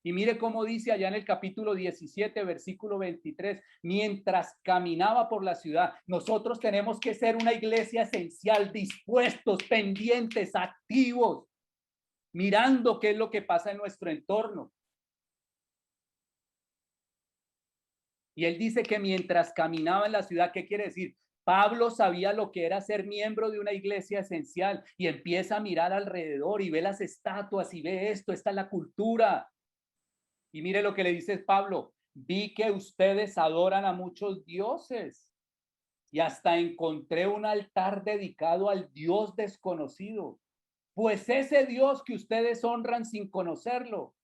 Y mire cómo dice allá en el capítulo 17, versículo 23, mientras caminaba por la ciudad, nosotros tenemos que ser una iglesia esencial, dispuestos, pendientes, activos, mirando qué es lo que pasa en nuestro entorno. Y él dice que mientras caminaba en la ciudad, ¿qué quiere decir? Pablo sabía lo que era ser miembro de una iglesia esencial y empieza a mirar alrededor y ve las estatuas y ve esto, esta es la cultura. Y mire lo que le dice Pablo, vi que ustedes adoran a muchos dioses y hasta encontré un altar dedicado al Dios desconocido. Pues ese Dios que ustedes honran sin conocerlo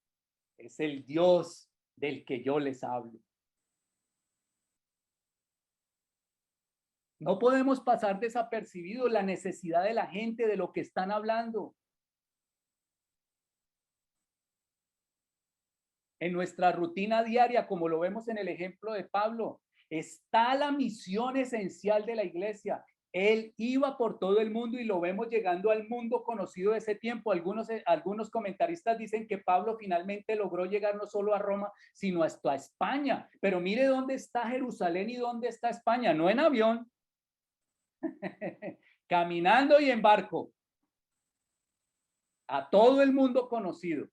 es el Dios del que yo les hablo. No podemos pasar desapercibido la necesidad de la gente, de lo que están hablando. En nuestra rutina diaria, como lo vemos en el ejemplo de Pablo, está la misión esencial de la iglesia. Él iba por todo el mundo y lo vemos llegando al mundo conocido de ese tiempo. Algunos comentaristas dicen que Pablo finalmente logró llegar no solo a Roma, sino hasta España. Pero mire dónde está Jerusalén y dónde está España. No en avión, caminando y en barco. A todo el mundo conocido.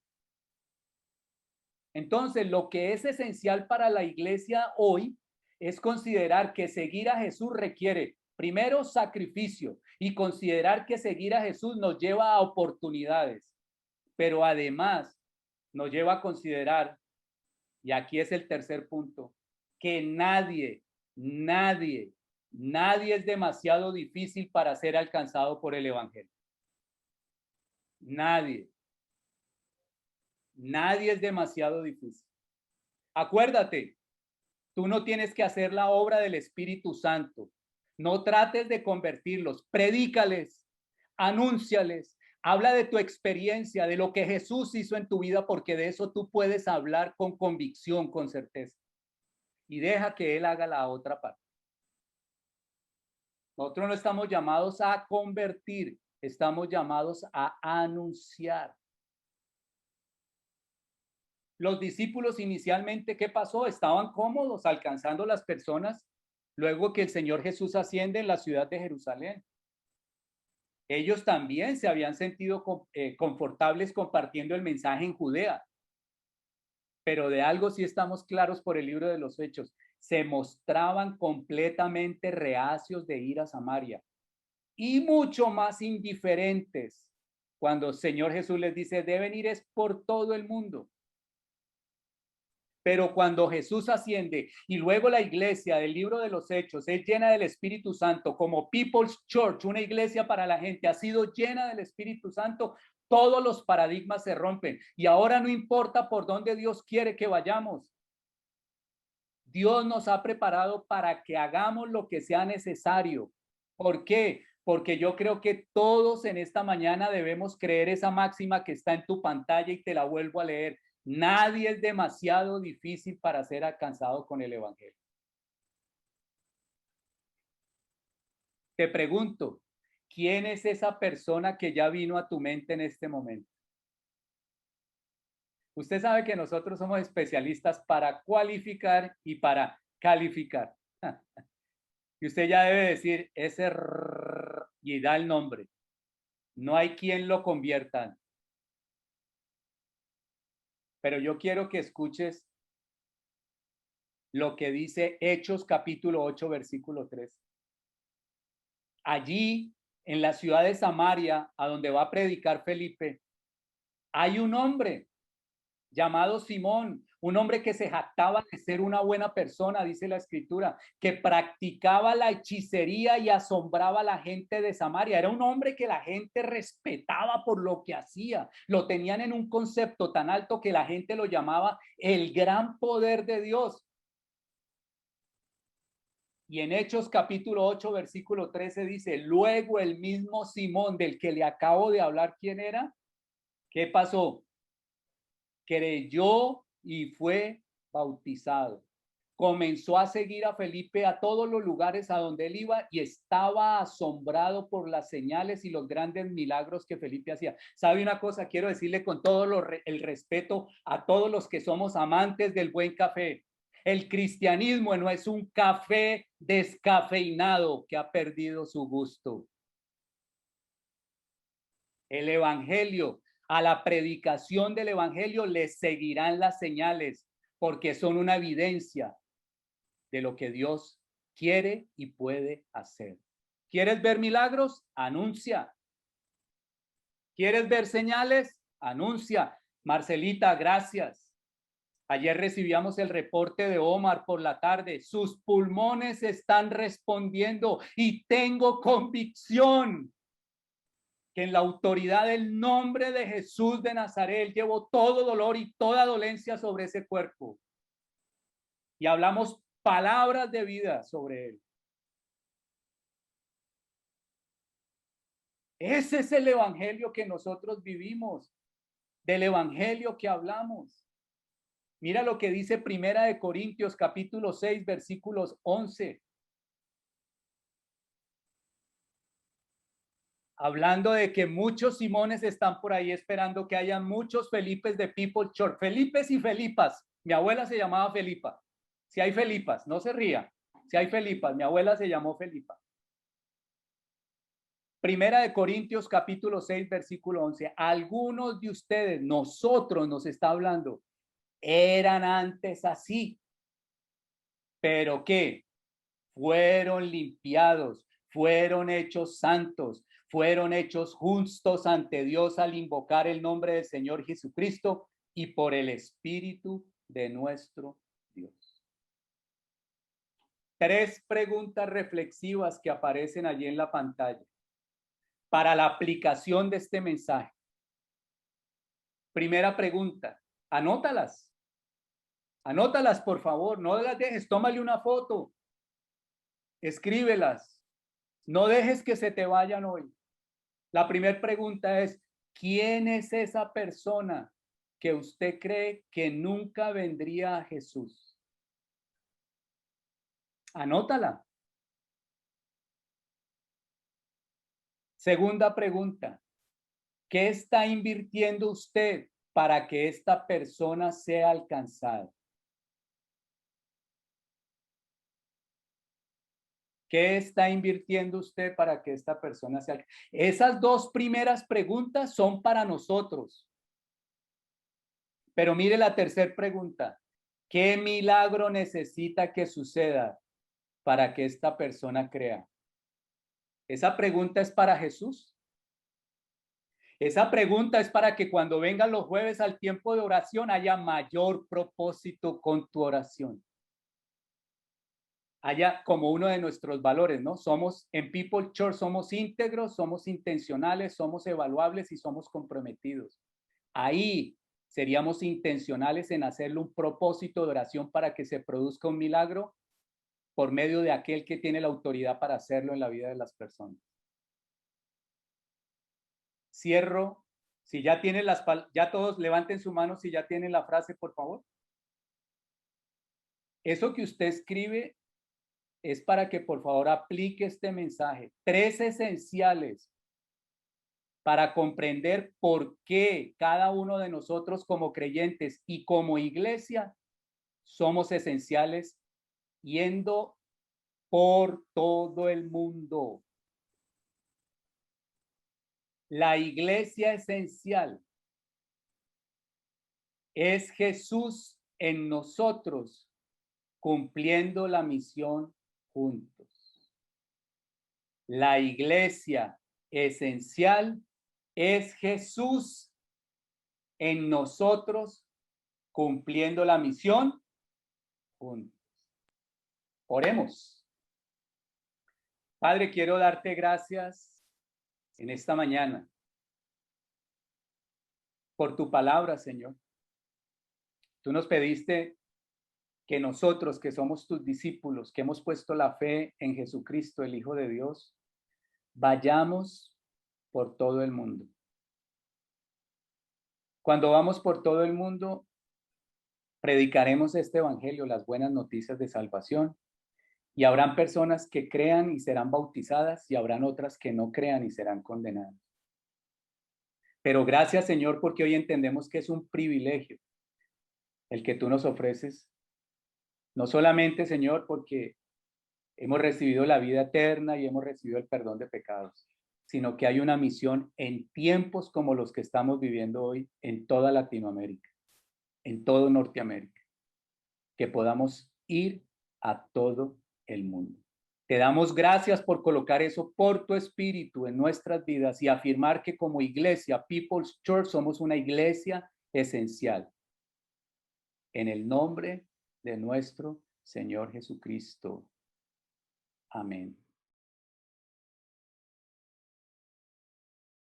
Entonces, lo que es esencial para la iglesia hoy es considerar que seguir a Jesús requiere, primero, sacrificio y considerar que seguir a Jesús nos lleva a oportunidades, pero además nos lleva a considerar, y aquí es el tercer punto, que nadie es demasiado difícil para ser alcanzado por el evangelio. Nadie es demasiado difícil. Acuérdate, tú no tienes que hacer la obra del Espíritu Santo. No trates de convertirlos. Predícales, anúnciales, habla de tu experiencia, de lo que Jesús hizo en tu vida, porque de eso tú puedes hablar con convicción, con certeza. Y deja que Él haga la otra parte. Nosotros no estamos llamados a convertir, estamos llamados a anunciar. Los discípulos inicialmente, ¿qué pasó? Estaban cómodos alcanzando las personas luego que el Señor Jesús asciende en la ciudad de Jerusalén. Ellos también se habían sentido confortables compartiendo el mensaje en Judea. Pero de algo sí estamos claros por el libro de los Hechos. Se mostraban completamente reacios de ir a Samaria y mucho más indiferentes cuando el Señor Jesús les dice, deben ir es por todo el mundo. Pero cuando Jesús asciende y luego la iglesia del libro de los Hechos es llena del Espíritu Santo, como People's Church, una iglesia para la gente, ha sido llena del Espíritu Santo, todos los paradigmas se rompen. Y ahora no importa por dónde Dios quiere que vayamos. Dios nos ha preparado para que hagamos lo que sea necesario. ¿Por qué? Porque yo creo que todos en esta mañana debemos creer esa máxima que está en tu pantalla y te la vuelvo a leer. Nadie es demasiado difícil para ser alcanzado con el evangelio. Te pregunto, ¿quién es esa persona que ya vino a tu mente en este momento? Usted sabe que nosotros somos especialistas para cualificar y para calificar. Y usted ya debe decir ese y da el nombre. No hay quien lo convierta. Pero yo quiero que escuches lo que dice Hechos capítulo 8, versículo 3. Allí, en la ciudad de Samaria, a donde va a predicar Felipe, hay un hombre llamado Simón, un hombre que se jactaba de ser una buena persona, dice la escritura, que practicaba la hechicería y asombraba a la gente de Samaria. Era un hombre que la gente respetaba por lo que hacía. Lo tenían en un concepto tan alto que la gente lo llamaba el gran poder de Dios. Y en Hechos capítulo 8, versículo 13 dice, luego el mismo Simón del que le acabo de hablar, ¿quién era? ¿Qué pasó? Creyó y fue bautizado. comenzó a seguir a Felipe a todos los lugares a donde él iba y estaba asombrado por las señales y los grandes milagros que Felipe hacía. ¿Sabe una cosa? Quiero decirle con todo el respeto a todos los que somos amantes del buen café. El cristianismo no es un café descafeinado que ha perdido su gusto. El evangelio, a la predicación del evangelio le seguirán las señales porque son una evidencia de lo que Dios quiere y puede hacer. ¿Quieres ver milagros? Anuncia. ¿Quieres ver señales? Anuncia. Marcelita, gracias. Ayer recibíamos el reporte de Omar por la tarde. Sus pulmones están respondiendo y tengo convicción que en la autoridad del nombre de Jesús de Nazaret llevo todo dolor y toda dolencia sobre ese cuerpo. Y hablamos palabras de vida sobre él. Ese es el evangelio que nosotros vivimos, del evangelio que hablamos. Mira lo que dice Primera de Corintios, capítulo 6, versículos 11. Hablando de que muchos Simones están por ahí esperando que haya muchos Felipes de People Church. Felipes y Felipas. Mi abuela se llamaba Felipa. Si hay Felipas, no se ría. Si hay Felipas, mi abuela se llamó Felipa. Primera de Corintios capítulo 6, versículo 11. Algunos de ustedes, nosotros nos está hablando, eran antes así, pero ¿qué? Fueron limpiados, fueron hechos santos, fueron hechos justos ante Dios al invocar el nombre del Señor Jesucristo y por el Espíritu de nuestro Dios. 3 preguntas reflexivas que aparecen allí en la pantalla para la aplicación de este mensaje. Primera pregunta, anótalas. Anótalas, por favor, no las dejes, tómale una foto, escríbelas, no dejes que se te vayan hoy. La primera pregunta es, ¿quién es esa persona que usted cree que nunca vendría a Jesús? Anótala. Segunda pregunta, ¿qué está invirtiendo usted para que esta persona sea alcanzada? ¿Qué está invirtiendo usted para que esta persona sea? Esas 2 primeras preguntas son para nosotros. Pero mire la tercera pregunta. ¿Qué milagro necesita que suceda para que esta persona crea? Esa pregunta es para Jesús. Esa pregunta es para que cuando vengan los jueves al tiempo de oración haya mayor propósito con tu oración. Haya como uno de nuestros valores, ¿no? Somos en People Church, somos íntegros, somos intencionales, somos evaluables y somos comprometidos. Ahí seríamos intencionales en hacerle un propósito de oración para que se produzca un milagro por medio de aquel que tiene la autoridad para hacerlo en la vida de las personas. Cierro. Si ya tienen ya todos levanten su mano si ya tienen la frase, por favor. Eso que usted escribe es para que por favor aplique este mensaje. 3 esenciales para comprender por qué cada uno de nosotros como creyentes y como iglesia somos esenciales yendo por todo el mundo. La iglesia esencial es Jesús en nosotros cumpliendo la misión juntos. La iglesia esencial es Jesús en nosotros cumpliendo la misión juntos. Oremos. Padre, quiero darte gracias en esta mañana por tu palabra, Señor. Tú nos pediste que nosotros, que somos tus discípulos, que hemos puesto la fe en Jesucristo, el Hijo de Dios, vayamos por todo el mundo. Cuando vamos por todo el mundo, Predicaremos este evangelio, las buenas noticias de salvación, y habrán personas que crean y serán bautizadas, y habrán otras que no crean y serán condenadas. Pero gracias, Señor, porque hoy entendemos que es un privilegio el que tú nos ofreces, no solamente, Señor, porque hemos recibido la vida eterna y hemos recibido el perdón de pecados, sino que hay una misión en tiempos como los que estamos viviendo hoy en toda Latinoamérica, en todo Norteamérica, que podamos ir a todo el mundo. Te damos gracias por colocar eso por tu espíritu en nuestras vidas y afirmar que como iglesia, People's Church, somos una iglesia esencial. En el nombre de nuestro Señor Jesucristo. Amén.